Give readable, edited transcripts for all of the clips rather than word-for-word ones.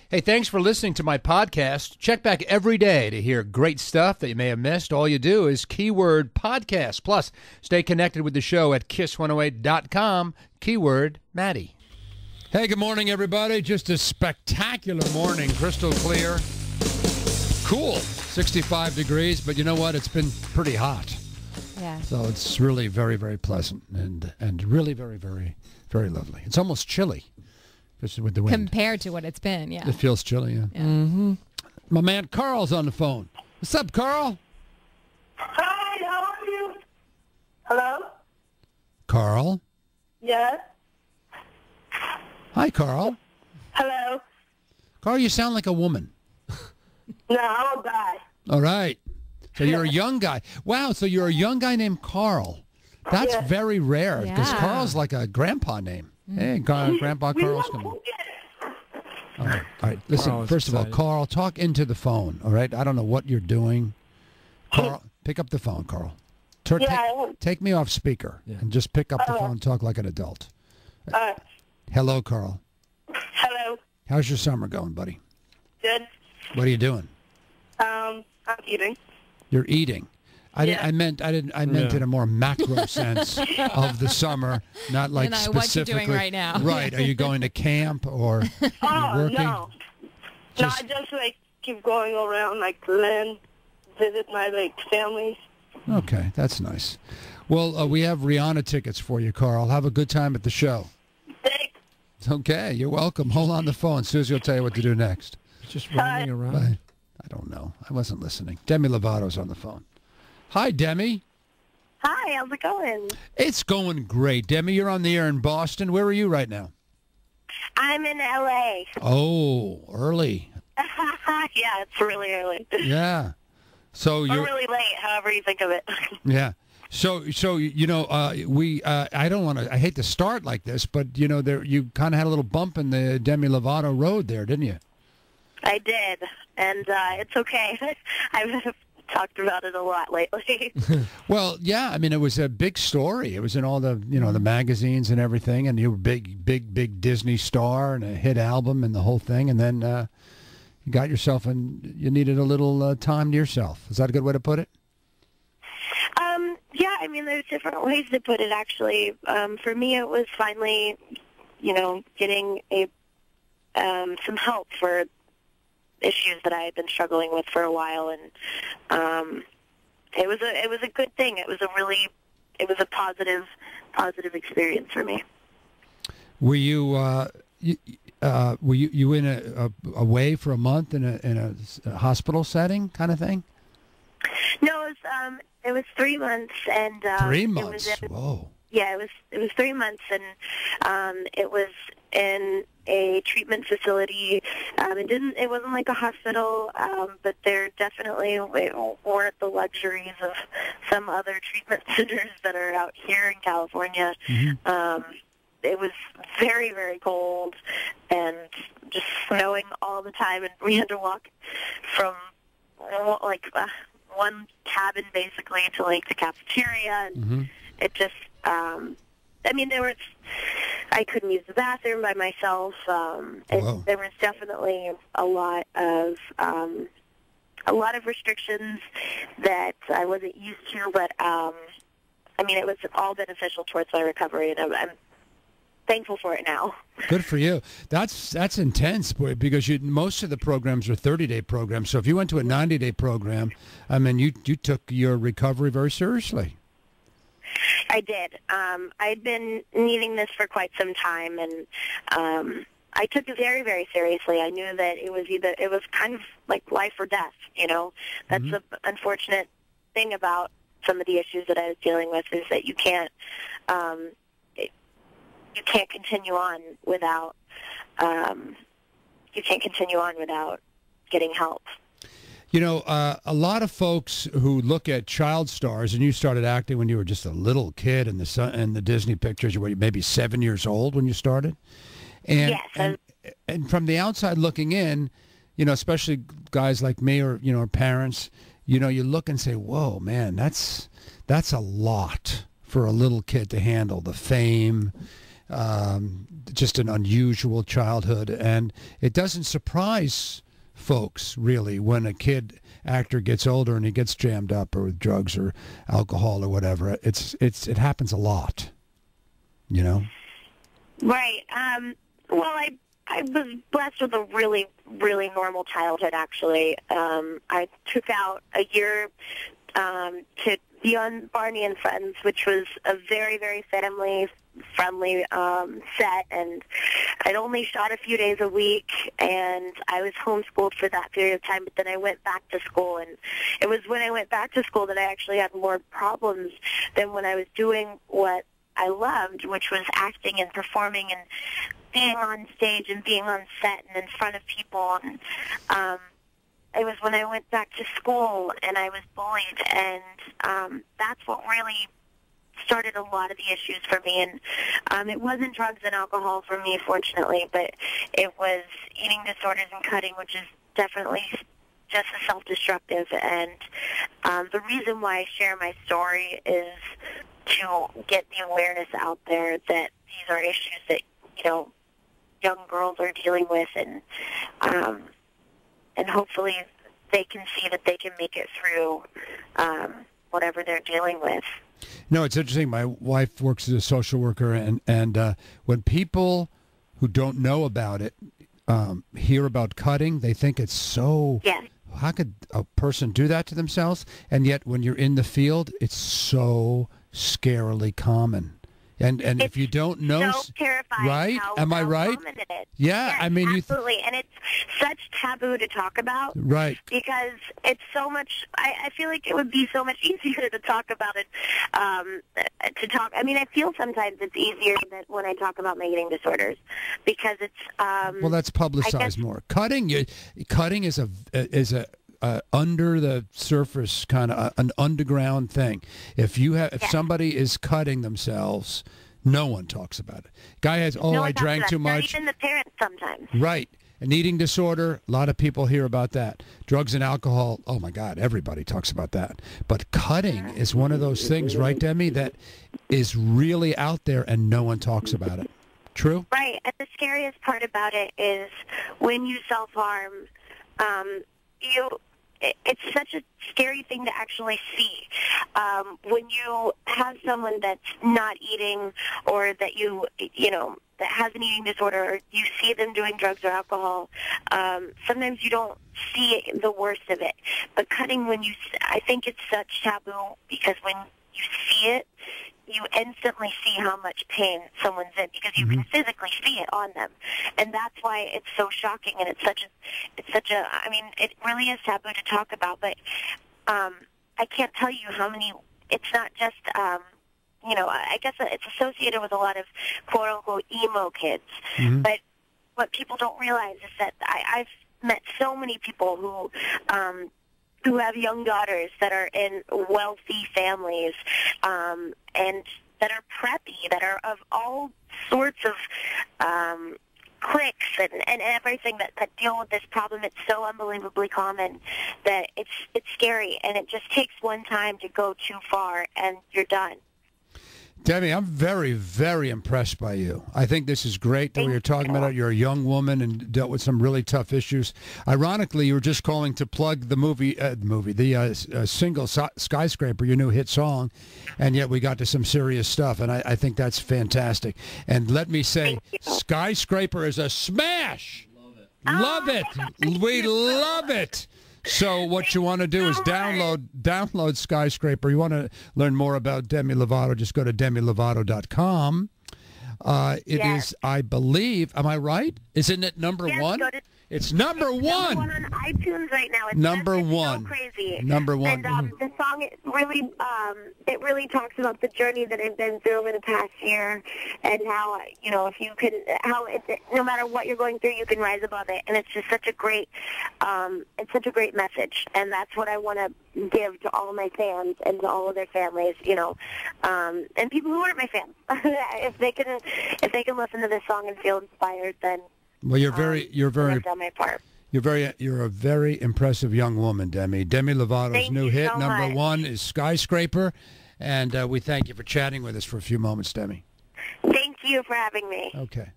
Hey, thanks for listening to my podcast. Check back every day to hear great stuff that you may have missed. All you do is keyword podcast. Plus, stay connected with the show at kiss108.com, keyword Maddie. Hey, good morning, everybody. Just a spectacular morning, crystal clear. Cool, 65 degrees, but you know what? It's been pretty hot. Yeah. So it's really very, very pleasant and really very, very, very lovely. It's almost chilly. Just with the wind. Compared to what it's been, yeah. It feels chilly, yeah. Mm-hmm. My man Carl's on the phone. What's up, Carl? Hi, how are you? Hello? Carl? Yes? Hi, Carl. Hello? Carl, you sound like a woman. No, I'm a guy. All right. So you're a young guy. Wow, so you're a young guy named Carl. That's Yes. very rare because Yeah. Carl's like a grandpa name. Hey, Grandpa Carl's coming. All right. Listen, Carl is first of all, excited. Carl, talk into the phone, all right? I don't know what you're doing. Carl, pick up the phone, Carl. Take me off speaker and just pick up the phone and talk like an adult. Hello, Carl. Hello. How's your summer going, buddy? Good. What are you doing? I'm eating. You're eating. I meant in a more macro sense of the summer, not like And specifically. what you're doing right now. Right. Are you going to camp or Oh, working? no. No, I just, keep going around, visit my, family. Okay, that's nice. Well, we have Rihanna tickets for you, Carl. Have a good time at the show. Thanks. Okay, you're welcome. Hold on the phone. Susie will tell you what to do next. Just running around. Bye. I don't know. I wasn't listening. Demi Lovato's on the phone. Hi, Demi. Hi, how's it going? It's going great. Demi, you're on the air in Boston. Where are you right now? I'm in L.A. Oh, early. Yeah, it's really early. Yeah. So Or you're really late, however you think of it. yeah. So you know, I don't want to. I hate to start like this, but you know, you kind of had a little bump in the Demi Lovato road there, didn't you? I did, and it's okay. I've talked about it a lot lately. Well, yeah. I mean, it was a big story. It was in all the the magazines and everything, and you were a big Disney star and a hit album and the whole thing, and then you got yourself and you needed a little time to yourself. Is that a good way to put it? Yeah, I mean, there's different ways to put it, actually. For me, it was finally, getting some help for issues that I had been struggling with for a while, and it was a good thing. It was a positive experience for me. Were you were you in away for a month in a hospital setting kind of thing? No, it was 3 months, and 3 months. Whoa. Yeah, it was 3 months, and it was in a treatment facility. It wasn't like a hospital, but there definitely weren't the luxuries of some other treatment centers that are out here in California. Mm-hmm. It was very, very cold and just snowing all the time, and we had to walk from one cabin basically to the cafeteria, and it just I couldn't use the bathroom by myself. There was definitely a lot of restrictions that I wasn't used to, but it was all beneficial towards my recovery, and I'm thankful for it now. Good for you. That's intense, boy, because most of the programs are 30-day programs. So if you went to a 90-day program, you took your recovery very seriously. I did. I'd been needing this for quite some time, and I took it very, very seriously. I knew that it was kind of like life or death. That's the unfortunate thing about some of the issues that I was dealing with, is that you can't continue on without getting help. A lot of folks who look at child stars, and you started acting when you were just a little kid in the Disney pictures. You were maybe 7 years old when you started, and yes, and from the outside looking in, especially guys like me or our parents, you look and say, "Whoa, man, that's a lot for a little kid to handle, the fame just an unusual childhood, and it doesn't surprise folks really when a kid actor gets older and he gets jammed up or with drugs or alcohol or whatever. It happens a lot, you know. Right. Well, I was blessed with a really, really normal childhood, actually. I took out a year to be on Barney and Friends, which was a very, very family-friendly set, and I'd only shot a few days a week, and I was homeschooled for that period of time, but then I went back to school, and it was when I went back to school that I actually had more problems than when I was doing what I loved, which was acting and performing and being on stage and being on set and in front of people. And it was when I went back to school and I was bullied, and that's what really started a lot of the issues for me. And it wasn't drugs and alcohol for me, fortunately, but it was eating disorders and cutting, which is definitely just as self-destructive. And the reason why I share my story is to get the awareness out there that these are issues that, you know, young girls are dealing with, and hopefully they can see that they can make it through whatever they're dealing with. No, it's interesting. My wife works as a social worker, and when people who don't know about it hear about cutting, they think it's so... Yes. How could a person do that to themselves? And yet when you're in the field, it's so scarily common. And if you don't know, so terrifying, right? How, Am I right? common it is. Yeah, yes, I mean, absolutely, and it's such taboo to talk about, right? Because it's so much. I feel like it would be so much easier to talk about it. I mean, I feel sometimes it's easier than when I talk about my eating disorders because it's. Well, that's publicized more. Cutting is a under the surface kind of an underground thing. If somebody is cutting themselves, no one talks about it. Guy has, I drank too much. Not even the parents sometimes. Right. An eating disorder, a lot of people hear about that. Drugs and alcohol, oh my God, everybody talks about that. But cutting is one of those things, right, Demi, that is really out there and no one talks about it. True? Right. And the scariest part about it is when you self-harm, it's such a scary thing to actually see. When you have someone that's not eating or that that has an eating disorder, or you see them doing drugs or alcohol, sometimes you don't see the worst of it. But cutting, I think it's such taboo because when you see it, you instantly see how much pain someone's in because you can physically see it on them, and that's why it's so shocking. And it's such a. I mean, it really is taboo to talk about. But I can't tell you how many. It's not just. I guess it's associated with a lot of quote unquote emo kids. But what people don't realize is that I've met so many people who have young daughters that are in wealthy families and that are preppy, that are of all sorts of cliques and everything that deal with this problem. It's so unbelievably common that it's scary, and it just takes one time to go too far and you're done. Demi, I'm very, very impressed by you. I think this is great that we were talking about it. You're a young woman and dealt with some really tough issues. Ironically, you were just calling to plug the single Skyscraper, your new hit song, and yet we got to some serious stuff, and I think that's fantastic. And let me say, Skyscraper is a smash. Love it. We love it. So what you want to do is download Skyscraper. You want to learn more about Demi Lovato, just go to demilovato.com. It is, I believe, am I right? Isn't it number one? It's number one. Number one on iTunes right now. It's number one. So crazy. Number one. And the song it really talks about the journey that I've been through over the past year, and how no matter what you're going through, you can rise above it. And it's just such a great message, and that's what I want to give to all of my fans and to all of their families, and people who aren't my fans. if they can listen to this song and feel inspired, then. Well, you're done my part. You're a very impressive young woman, Demi. Demi Lovato's new hit, number one, is Skyscraper, and we thank you for chatting with us for a few moments, Demi. Thank you. you for having me. Okay.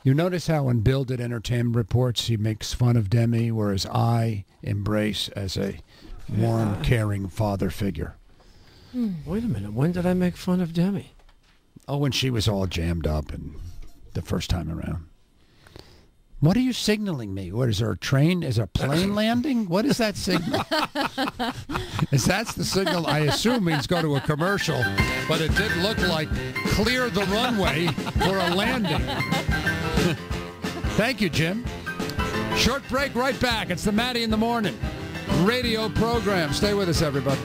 You notice how when Bill did entertainment reports, he makes fun of Demi, whereas I embrace as a warm, caring father figure. Wait a minute. When did I make fun of Demi? Oh, when she was all jammed up and the first time around. What are you signaling me? What is there a train? Is a plane landing? What is that signal? Is that's the signal I assume means go to a commercial, but it did look like clear the runway for a landing. Thank you, Jim. Short break, right back. It's the Maddie in the Morning radio program. Stay with us, everybody.